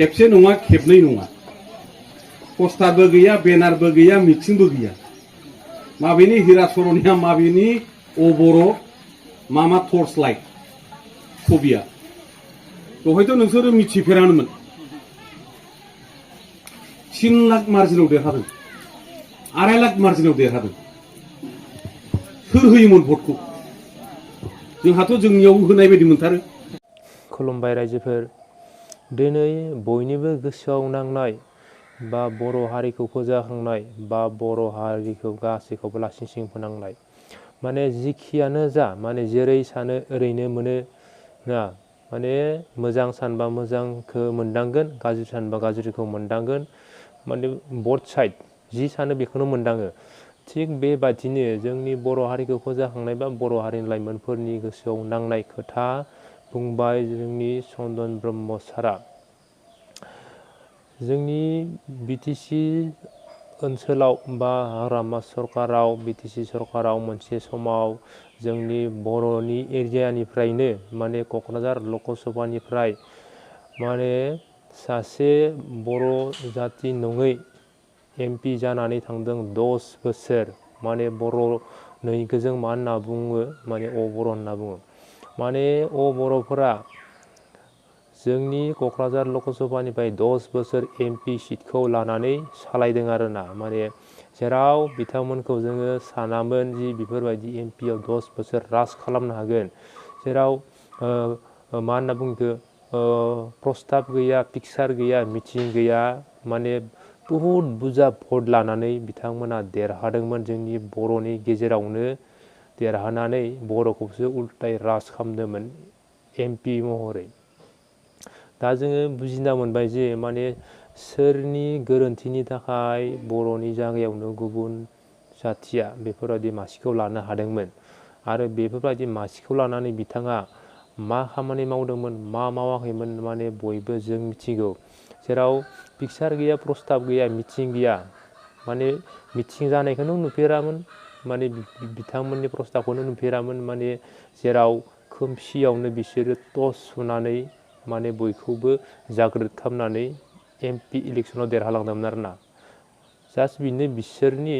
खेबसे नङा खेबनै नङा पस्टारबो गैया बेनारबो गैया मिथिंबो गैया माबेनि हिरा सरनिया माबेनि अबर' मा टर्च लाइट छबिया दहायथ' नोंसोरो मिथिफेरानोमोन 3 लाख मार्जिनाव देरहादों 2.5 लाख मार्जिनाव देरहादों सोर होयोमोन भटखौ जोंहाथ' जोंनियाव होनाय बायदि मोनथारो। खुलुमबाय रायजोफोर, दिनै बयनिबो गोसोआव नांनाय बा बर' हारिखौ फोजाखांनाय बा बर' हारिखौ गासैखौबो लासिंसिं फोनांनाय माने जिखियानो जा माने जेरै सानो ओरैनो मोनो ना माने मोजां सानबा मोजांखौ मोनदांगोन गाज्रि सानबा गाज्रिखौ मोनदांगोन माने बथ साइड जि सानो बेखौनो मोनदाङो। थिग बेबादिनो जोंनि बर' हारिखौ फोजाखांनाय बा बर' हारिनि लाइमोनफोरनि गोसोआव नांनाय खोथा बुंबाय जोंनि चन्दन ब्रह्म सारा। जोंनि BTC ओनसोलाव बा हाग्रामा सरकाराव BTC सरकाराव मोनसे समाव जोंनि बर'नि एरियानिफ्रायनो माने क'क्राझार लकसभानिफ्राय माने सासे बर' जाति नङै MP जानानै थांदों 10 बोसोर माने बर' नैखौ जों मा होनना बुङो माने अबर' होनना बुङो। माने अबर'फोरा जोंनि क'क्राझार लकसभानिफ्राय 10 बोसोर MP सिटखौ लानानै सालायदों आरोना माने जेराव बिथांमोनखौ जोङो सानामोन जि बेफोरबायदि MPआव 10 बोसोर राज खालामनो हागोन जेराव मा होनना बुङो प्रस्ताब गैया पिक्सार गैया मिटिं गैया माने बहुद बुरजा भट लानानै बिथांमोना देरहादोंमोन जोंनि बर'नि गेजेरावनो देरहानानै बर'खौसो उल्थाय राज खालामदोंमोन MP महरै। दा जोङो बुजिना मोनबाय जे माने सोरनि गोरोन्थिनि थाखाय बर'नि जायगायावनो गुबुन जाथिया बेफोरबायदि मासिखौ लानो हादोंमोन आरो बेफोरबायदि मासिखौ लानानै बिथाङा मा खामानि मावदोंमोन मा मावाखैमोन माने बयबो जों मिथिगौ। जेराव पिक्सार गैया प्रस्ताब गैया मिटिं गैया माने मिटिं जानायखौनो नुफेरामोन माने बिथांमोननि प्रस्ताबखौनो नुफेरामोन माने जेराव खोमसियावनो बिसोरो टस सुनानै माने बयखौबो जागृत खालामनानै MP इलेक्सनाव देरहालांदोंमोन आरोना। जास्ट बिनो बिसोरनि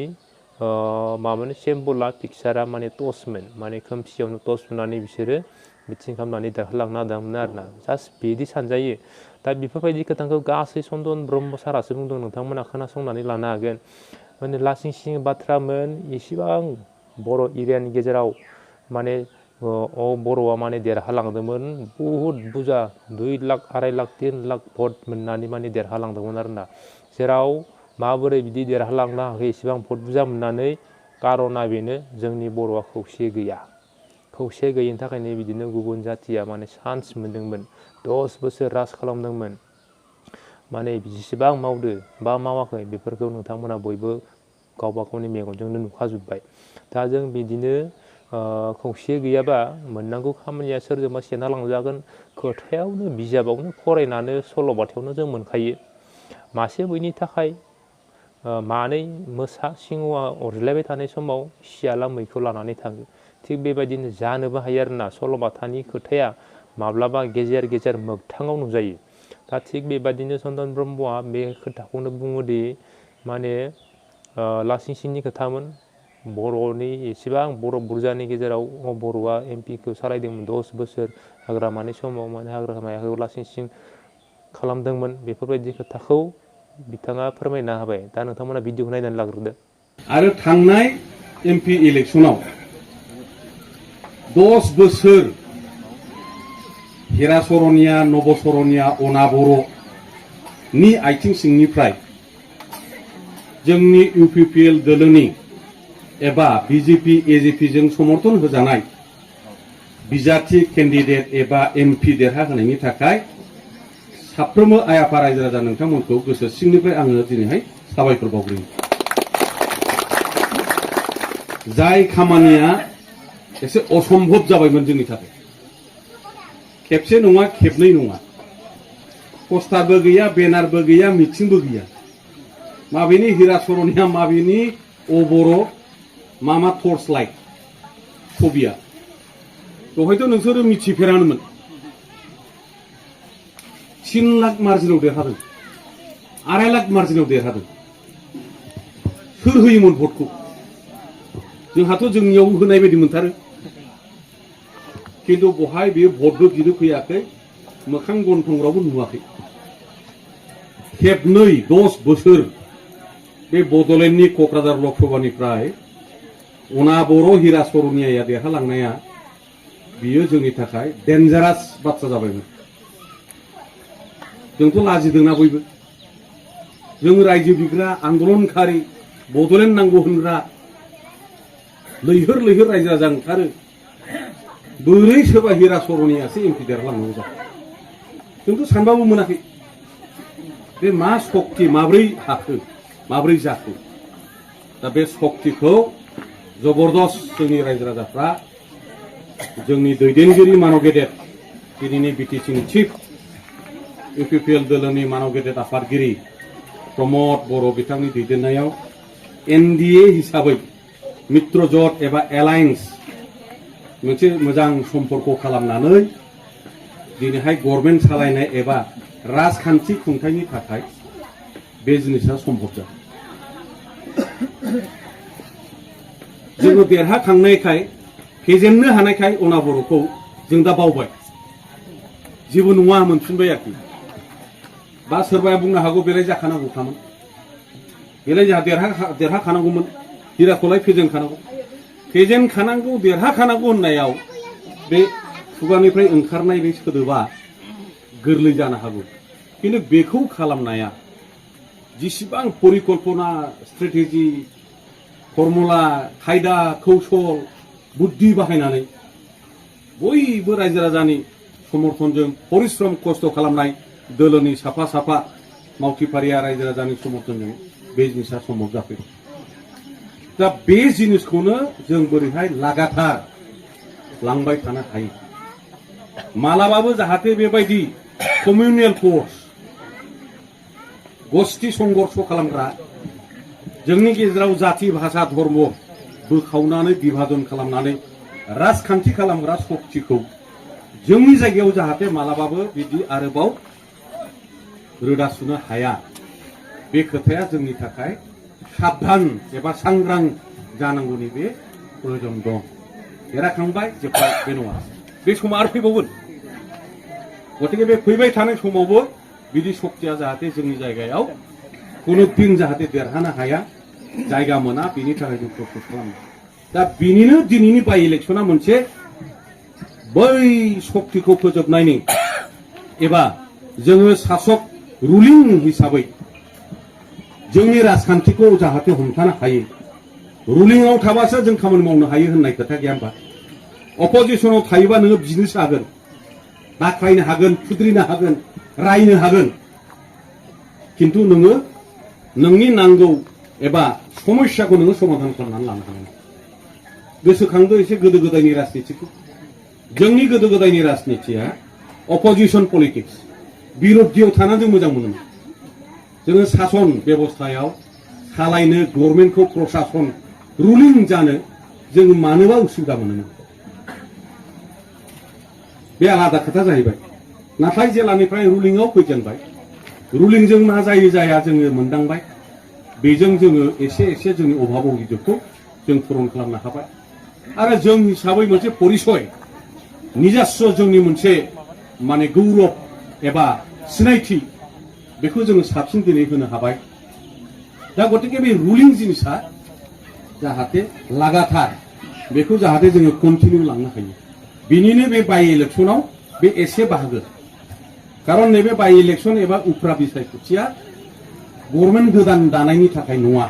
माबानि सिम्बला पिक्सारा माने टसमोन माने खोमसियावनो टस सुनानै बिसोरो मिटिं खालामनानै देरहालांनो हादोंमोन आरोना। जास्ट बिदि सानजायो। दा बेफोरबायदि खोथाखौ गासै चन्दन ब्रह्म सारासो बुंदों नोंथांमोना खोनासंनानै लानो हागोन। माने लासिं सिं बाथ्रामोन इसेबां बर' एरियानि गेजेराव माने बर'आ माने देरहालांदोंमोन बहुद बुरजा 2 लाख 2.5 लाख 3 लाख भट मोननानै माने देरहालांदोंमोन आरोना। जेराव माबोरै बिदि देरहालांनो हायाखै इसेबां भट बुरजा मोननानै कारना बेनो जोंनि बर'आ खौसे गैया। खौसे गैयिनि थाखायनो बिदिनो गुबुन जाथिया माने चान्स मोनदोंमोन 10 बोसोर राज खालामदोंमोन। माने जेसेबां मावदो बा मावाखै बेफोरखौ नोंथांमोना बयबो गावबा गावनि मेगनजोंनो नुखाजोब्बाय। दा जों बिदिनो खौसे गैयाबा मोननांगौ खामानिया सोरजोंबा सेना लांजागोन खोथायावनो बिजाबावनो फरायनानै सल'बाथायावनो जों मोनखायो। मासे बैनि थाखाय मानै मोसा सिंहआ अरज्लायबाय थानाय समाव सियाला मैखौ लानानै थाङो। थिग बेबायदिनो जानोबो हायो आरोना सल'बाथानि खोथाया माब्लाबा गेजेर गेजेर मोगथाङाव नुजायो। दा थिग बेबायदिनो चन्दन ब्रह्मआ बे खोथाखौनो बुङोदि माने लासिं सिंनि खोथामोन बर'नि एसेबां बर' बुरजानि गेजेराव बर'आ MPखौ सालायदोंमोन 10 बोसोर हाग्रामानि समाव माने हाग्रामायाव लासिं सिं खालामदोंमोन बेफोरबायदि खोथाखौ बिथाङा फोरमायना होबाय। दा नोंथांमोना भिडिअखौ नायनानै लाग्रोदो। आरो थांनाय MP इलेक्सनाव 10 बोसोर हिरा सरनिया नब सरनिया अनाबर'नि आथिं सिंनिफ्राय जोंनि UPPL दोलोनि एबा BJP AJPजों समर्थन होजानाय बिजाथि केन्डिडेट एबा MP देरहाहोनायनि थाखाय साफ्रोमबो आइ आफा रायजो राजा नोंथांमोनखौ गोसो सिंनिफ्राय आङो दिनैहाय साबायखर बावग्रोयो। जाय खामानिया एसे असम्भब जाबायमोन जोंनि थाखाय खेबसे नङा खेबनै नङा पस्टारबो गैया बेनारबो गैया मिथिंबो गैया माबेनि हिरा सरनिया माबेनि अबर' मा टर्च लाइट छबिया दहायथ' नोंसोरो मिथिफेरानोमोन 3 लाख मार्जिनाव देरहादों 2.5 लाख मार्जिनाव देरहादों सोर होयोमोन भटखौ जोंहाथ' जोंनियाव होनाय बायदि मोनथारो खिन्थु बहाय बेयो भटबो बिनो फैयाखै मोखां गन्थं नुवाखै खेबनै 10 बोसोर बे बड'लेण्डनि क'क्राझार लकसभानिफ्राय अना बर' हिरा सरनियाया देरहालांनाया बियो जोंनि थाखाय डेन्जारास बाथ्रा जाबायमोन जोंथ' लाजिदोंना बयबो जों रायजो बिग्रा आन्दलनखारि बड'लेण्ड नांगौ होनग्रा लैहोर लैहोर रायजो राजा ओंखारो बोरै सोरबा हिरा सरनियासो एमपि देरहालांनांगौ जाखो जोंथ' सानबाबो मोनाखै बे मा सक्ति माब्रै हाखो माब्रै जाखो दा बे सक्तिखौ जबरदस्त जोंनि रायजो राजाफ्रा जोंनि दैदेनगिरि मानव गेदेर दिनैनि बिटिसिनि चिफ इउपिपिएल दोलोनि मानव गेदेर आफादगिरि प्रमद बर' बिथांनि दैदेननायाव एनडिए हिसाबै मित्रजोट एबा एलायन्स मोनसे मोजां सम्पर्क खालामनानै दिनैहाय गभर्नमेन्ट सालायनाय एबा राजखान्थि खुंथायनि थाखाय बे जिनिसा सम्भब जादों जोङो देरहाखांनायखाय फेजेननो हानायखाय अना बर'खौ जों दा बावबाय जेबो नङा मोनफिनबाय आरोखि बा सोरबाया बुंनो हागौ बेलाय जाखानांगौखामोन बेलाय जोंहा देरहाखानांगौमोन हिराखौलाय फेजेनखानांगौ देरहाखानांगौ होननायाव बे खुगानिफ्राय ओंखारनाय बे सोदोबा गोरलै जानो हागौ खिन्थु बेखौ खालामनाया जेसेबां परिकल्पना स्ट्रेटेजि फर्मुला खायदा कौशल बुद्धि बाहायनानै बयबो रायजो राजानि समर्थनजों परिश्रम खस्थ' खालामनाय दोलोनि साफा साफा मावथिफारिया रायजो राजानि समर्थनजों बे जिनिसा सम्भब जाफैदों दा बे जिनिसखौनो जों बोरैहाय लागातार लांबाय थानो हायो मालाबाबो जाहाथे बेबायदि कमिउनियेल फर्स गस्थि संघर्ष खालामग्रा जोंनि गेजेराव जाति भाषा धर्म बोखावनानै बिभाजन खालामनानै राजखान्थि खालामग्रा शक्तिखौ जोंनि जायगायाव जाहाथे मालाबाबो बिदि आरोबाव रोदा सुनो हाया बे खोथाया जोंनि थाखाय साबधान एबा सांग्रां जानांगौनि बे प्रयोजन दं देरहाखांबाय जोब्बाय बे नङा बे समा आरो फैबावगोन गतिके बे फैबाय थानाय समावबो बिदि शक्तिया जाहाथे जोंनि जायगायाव कुनु दिन जाहाथे देरहानो हाया जायगा मोना बेनि थाखाय जों प्रस्टुत खालामो दा बिनिनो दिनैनि बाइ इलेक्शना मोनसे बै शक्तिखौ फोजोबनायनि एबा जोङो शासक रुलिं हिसाबै जोंनि राजखान्थिखौ जाहाथे हमथानो हायो रुलिंआव थाबासो जों खामानि मावनो हायो होननाय खोथा गैया होनबा अपोजिशनाव थायोबा नोङो बिजनेस हागोन नाख्रायनो हागोन खुद्रिनो हागोन रायनो हागोन किन्तु नोङो नोंनि नांगौ एबा समस्याखौ नोङो समाधान खालामनानै लानो हानाय गोसोखांदो एसे गोदो गोदायनि राजनितिखौ जोंनि गोदो गोदायनि राजनितिया अपोजिशन पलिटिक्स बिरोधियाव थानानै जों मोजां मोनोमोन जोङो शासन बेबस्थायाव सालायनो गभर्नमेन्टखौ प्रशासन रुलिं जानो जों मानोबा उसुबिदा मोनोमोन बे आलादा खोथा जाहैबाय नाथाय जेलानिफ्राय रुलिंआव फैजेनबाय रुलिंजों मा जायो जाया जोङो मोनदांबाय बेजों जोङो एसे एसे जोंनि अभाब अभिजोगखौ जों पुरन खालामनो हाबाय आरो जों हिसाबै मोनसे परिचय निजास्व जोंनि मोनसे माने गौरब एबा सिनायथि बेखौ जोङो साबसिन दिनै होनो हाबाय दा गतिके बे रुलिं जिनिसा जाहाथे लागातार बेखौ जाहाथे जोङो कन्टिनिउ लांनो हायो बिनिनो बे बाइ इलेक्शनाव बे एसे बाहागो खारन नैबे बाइ इलेक्शन एबा उफ्रा बिसायख'थिया गभर्नमेन्ट गोदान दानायनि थाखाय नङा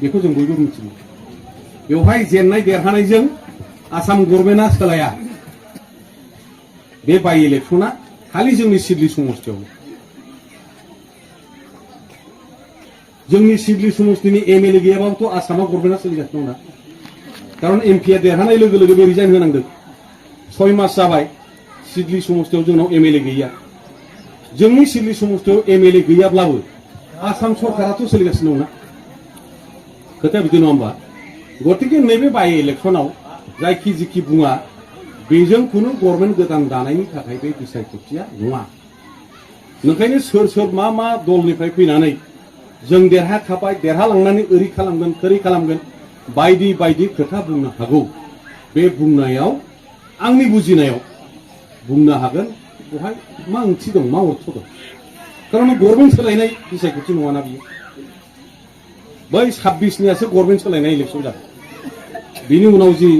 बेखौ जों बयबो मिथिगौ बेवहाय जेननाय देरहानायजों आसाम गभर्नमेन्टआ सोलाया बे बाइ इलेक्शना खालि जोंनि सिडली समस्तियाव जोंनि सिडली समस्तिनि एमएलए गैयाबाबोथ' आसामाव गभर्नमेन्टआ सोलिगासिनो दं ना खारन एमपिआ देरहानाय लोगो लोगो बे रिजाइन होनांदों 6 मास जाबाय सिडली समस्तियाव जोंनाव एमएलए गैया जोंनि सिडली समस्तियाव एमएलए गैयाब्लाबो आसाम सरकाराथ' सोलिगासिनो दं ना खोथाया बिदि नङा होमबा गतिके नैबे बाइ इलेक्शनाव जायखि जिखि बुङा बेजों खुनु गभर्नमेन्ट गोदान दानायनि थाखाय बे बिसायख'थिया नङा नोंखायनो सोर मा दलनिफ्राय फैनानै जों देरहाखाबाय देरहालांनानै ओरै खालामगोन खोरै खालामगोन बायदि बायदि खोथा बुंनो हागौ। बे बुंनायाव आंनि बुजिनायाव बुंनो हागोन बेवहाय मा ओंथि दं मा अर्थ दं। खारन गभर्नमेन्ट सोलायनाय बिसायख'थि नङाना बियो। बै 26नियासो गभर्नमेन्ट सोलायनाय इलेक्सन जादों। बिनि उनाव जि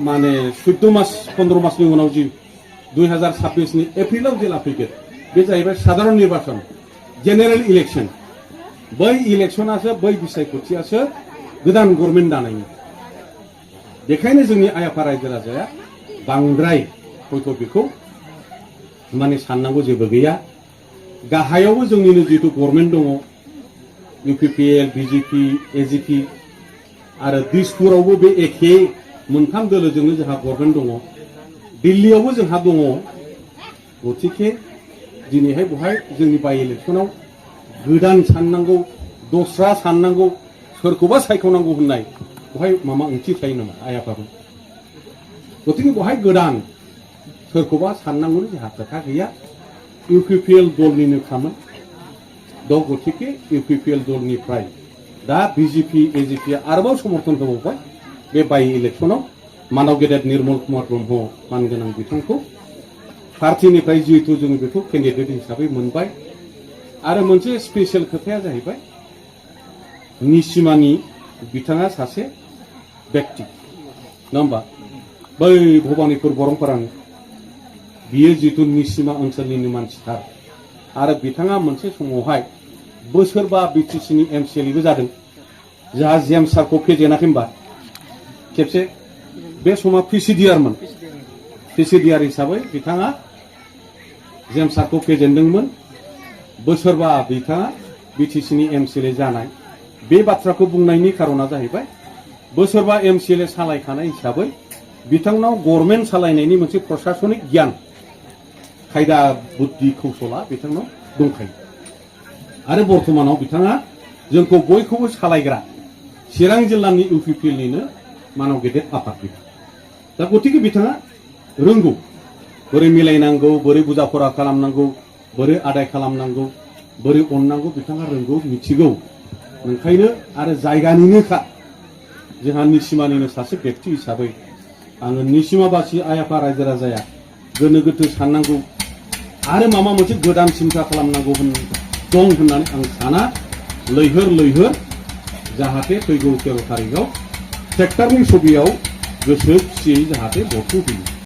माने 14 मास 15 मासनि उनाव जि 2026नि एप्रिलाव जेला फैगोन बे जाहैबाय साधारन निर्बाचन जेनेरेल इलेक्सन। बै इलेक्सनासो बै बिसायख'थियासो गोदान गभर्नमेन्ट दानायनि। बेखायनो जोंनि आइ आफा रायजो राजाया बांद्राय हयथ' बेखौ माने साननांगौ जेबो गैया। गाहायावबो जोंनिनो जिथु गभर्नमेन्ट दङ इउपिपिएल बिजेपि एजिपि आरो दिसपुरावबो बे एखे मोनथाम दोलोजोंनो जोंहा गभर्नमेन्ट दङ। दिल्लीयावबो जोंहा दङ। गतिके दिनैहाय बेवहाय जोंनि बाइ इलेक्सनाव गोदान साननांगौ दस्रा साननांगौ सोरखौबा सायख'नांगौ होननाय बेवहाय माबा ओंथि थायो नामा आइ आफाखौ। गतिके बेवहाय गोदान सोरखौबा साननांगौनि जोंहा खोथा गैया। इउपिपिएल दलनिनो खामोन द गतिके इउपिपिएल दलनिफ्राय दा बिजेपि एजिपिआ आरोबाव समर्थन होबावबाय बे बाइ इलेक्सनाव मानव गेदेर निर्मल कुमार ब्रह्म मानगोनां बिथांखौ पार्टिनिफ्राय जिहेतु जों बेखौ केन्डिडेट हिसाबै मोनबाय। आरो मोनसे स्पेसियेल खोथाया जाहैबाय निसिमानि बिथाङा सासे व्यक्ति नङा होमबा बै भबानिपुर बरंपारानि बियो जितु निसिमा ओनसोलनिनो मानसिथार आरो बिथाङा मोनसे समावहाय बोसोरबा बिटिसिनि एमसिएलबो जादों। जोंहा जेम्स सारखौ फेजेनाखै होनबा खेबसे बे समा पिसिडिआरमोन। पिसिडिआर हिसाबै बिथाङा जेम्स सारखौ फेजेनदोंमोन। बोसोरबा बिथाङा बिटिसिनि एमसिएलए जानाय। बे बाथ्राखौ बुंनायनि खारना जाहैबाय बोसोरबा एमसिएलए सालायखानाय हिसाबै बिथांनाव गभर्नमेन्ट सालायनायनि मोनसे प्रशासनिक गियान खायदा बुद्धि कौशला बिथांनाव दंखायो। आरो बर्तमानाव बिथाङा जोंखौ बयखौबो सालायग्रा चिरां जिल्लानि इउपिपिएलनिनो मानव गेदेर आफादगिरि। दा गतिके बिथाङा रोंगौ बोरै मिलायनांगौ बोरै बुजाफरा खालामनांगौ बोरै आदाय खालामनांगौ बोरै अननांगौ बिथाङा रोंगौ मिथिगौ। ओंखायनो आरो जायगानिनोखा जोंहा निसिमानिनो सासे व्यक्ति हिसाबै आङो निसिमाबासि आइ आफा रायजो राजाया गोनो गोथो साननांगौ आरो माबा मोनसे गोदान सिन्था खालामनांगौ दं होननानै आं साना। लैहोर जाहाथे फैगौ 13 तारिखआव सेक्टरनि सबियाव गोसो खुसियै जाहाथे भटखौ होयो।